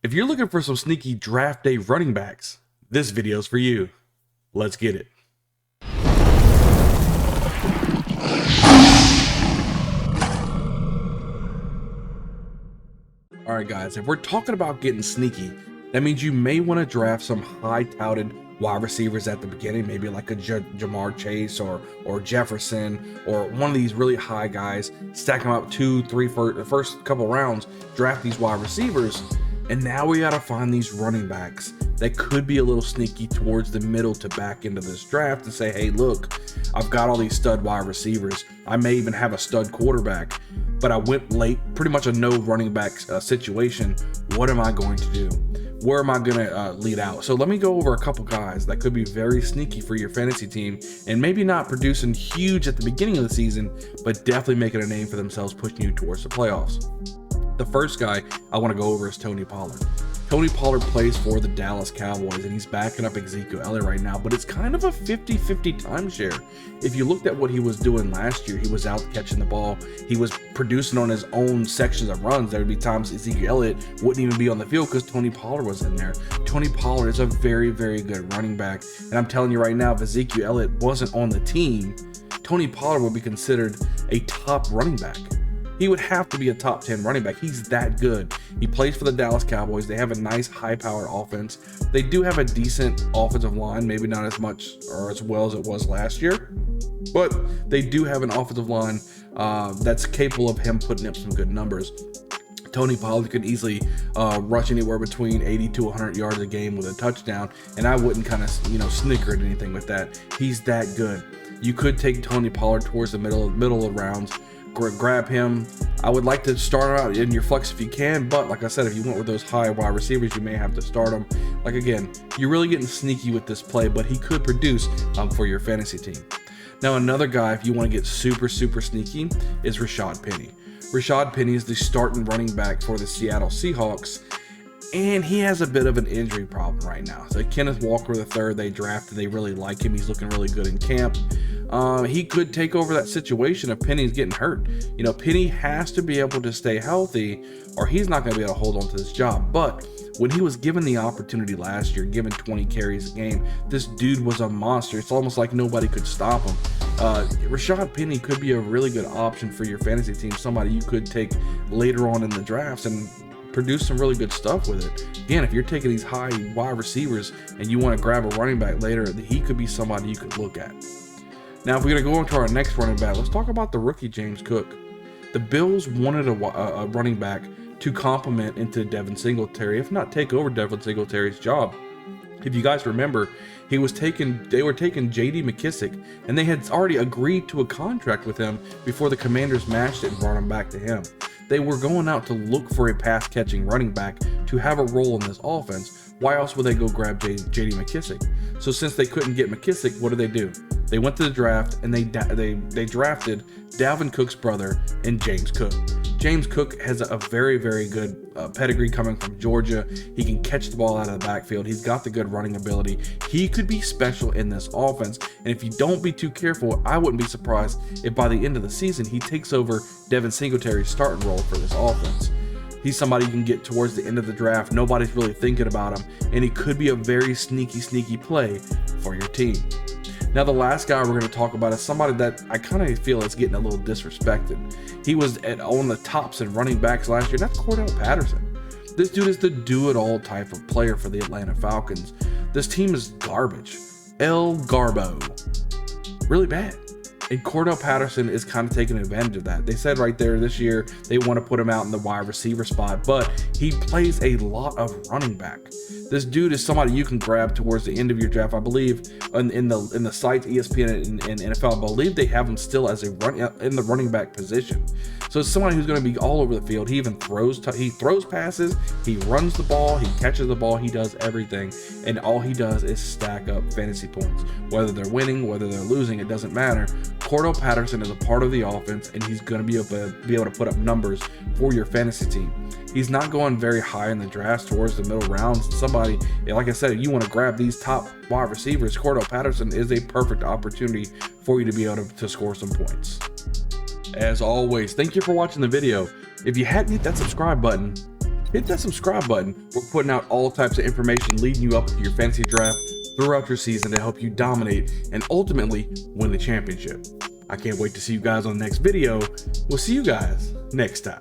If you're looking for some sneaky draft day running backs, this video's for you. Let's get it. All right, guys, if we're talking about getting sneaky, that means you may want to draft some high-touted wide receivers at the beginning, maybe like a Jamar Chase or Jefferson, or one of these really high guys. Stack them up 2, 3 for the first couple rounds, draft these wide receivers, and now we gotta find these running backs that could be a little sneaky towards the middle to back into this draft and say, hey, look, I've got all these stud wide receivers. I may even have a stud quarterback, but I went late, pretty much a no running back situation. What am I going to do? Where am I gonna lead out? So let me go over a couple guys that could be very sneaky for your fantasy team and maybe not producing huge at the beginning of the season, but definitely making a name for themselves, pushing you towards the playoffs. The first guy I want to go over is Tony Pollard. Tony Pollard plays for the Dallas Cowboys, and he's backing up Ezekiel Elliott right now, but it's kind of a 50-50 timeshare. If you looked at what he was doing last year, he was out catching the ball. He was producing on his own sections of runs. There would be times Ezekiel Elliott wouldn't even be on the field because Tony Pollard was in there. Tony Pollard is a very, very good running back, and I'm telling you right now, if Ezekiel Elliott wasn't on the team, Tony Pollard would be considered a top running back. He would have to be a top 10 running back. He's that good. He plays for the Dallas Cowboys. They have a nice high-powered offense. They do have a decent offensive line, maybe not as much or as well as it was last year, but they do have an offensive line that's capable of him putting up some good numbers. Tony Pollard could easily rush anywhere between 80 to 100 yards a game with a touchdown, and I wouldn't kind of snicker at anything with that. He's that good. You could take Tony Pollard towards the middle of rounds. Grab him. I would like to start out in your flex if you can, but like I said, if you went with those high wide receivers, you may have to start them. Like again, you're really getting sneaky with this play, but he could produce for your fantasy team. Now another guy, if you want to get super sneaky, is Rashaad Penny. Rashaad Penny is the starting running back for the Seattle Seahawks, and he has a bit of an injury problem right now. So Kenneth Walker III, they drafted, they really like him. He's looking really good in camp. He could take over that situation if Penny's getting hurt. Penny has to be able to stay healthy or he's not going to be able to hold on to this job. But when he was given the opportunity last year, given 20 carries a game, this dude was a monster. It's almost like nobody could stop him. Rashaad Penny could be a really good option for your fantasy team, somebody you could take later on in the drafts and produce some really good stuff with it. Again, if you're taking these high wide receivers and you want to grab a running back later, he could be somebody you could look at. Now, if we're going to go into our next running back, let's talk about the rookie James Cook. The Bills wanted a running back to complement into Devin Singletary, if not take over Devin Singletary's job. If you guys remember, they were taking J.D. McKissick, and they had already agreed to a contract with him before the Commanders matched it and brought him back to him. They were going out to look for a pass-catching running back to have a role in this offense. Why else would they go grab J.D. McKissick? So since they couldn't get McKissick, what did? They went to the draft and they drafted Dalvin Cook's brother and James Cook. James Cook has a very, very good pedigree coming from Georgia. He can catch the ball out of the backfield. He's got the good running ability. He could be special in this offense. And if you don't be too careful, I wouldn't be surprised if by the end of the season, he takes over Devin Singletary's starting role for this offense. He's somebody you can get towards the end of the draft. Nobody's really thinking about him, and he could be a very sneaky play for your team. Now, the last guy we're going to talk about is somebody that I kind of feel is getting a little disrespected. He was on the tops in running backs last year, and that's Cordarrelle Patterson. This dude is the do-it-all type of player for the Atlanta Falcons. This team is garbage. El Garbo. Really bad. And Cordarrelle Patterson is kind of taking advantage of that. They said right there this year they want to put him out in the wide receiver spot, but he plays a lot of running back. This dude is somebody you can grab towards the end of your draft. I believe in the sites ESPN and NFL, I believe they have him still as in the running back position. So it's somebody who's going to be all over the field. He even throws passes, he runs the ball, he catches the ball, he does everything, and all he does is stack up fantasy points. Whether they're winning, whether they're losing, it doesn't matter. Cordarrelle Patterson is a part of the offense, and he's going to be able to put up numbers for your fantasy team. He's not going very high in the drafts towards the middle rounds. Somebody, like I said, you want to grab these top wide receivers, Cordarrelle Patterson is a perfect opportunity for you to be able to score some points. As always, thank you for watching the video. If you hadn't hit that subscribe button, hit that subscribe button. We're putting out all types of information leading you up to your fantasy draft throughout your season to help you dominate and ultimately win the championship. I can't wait to see you guys on the next video. We'll see you guys next time.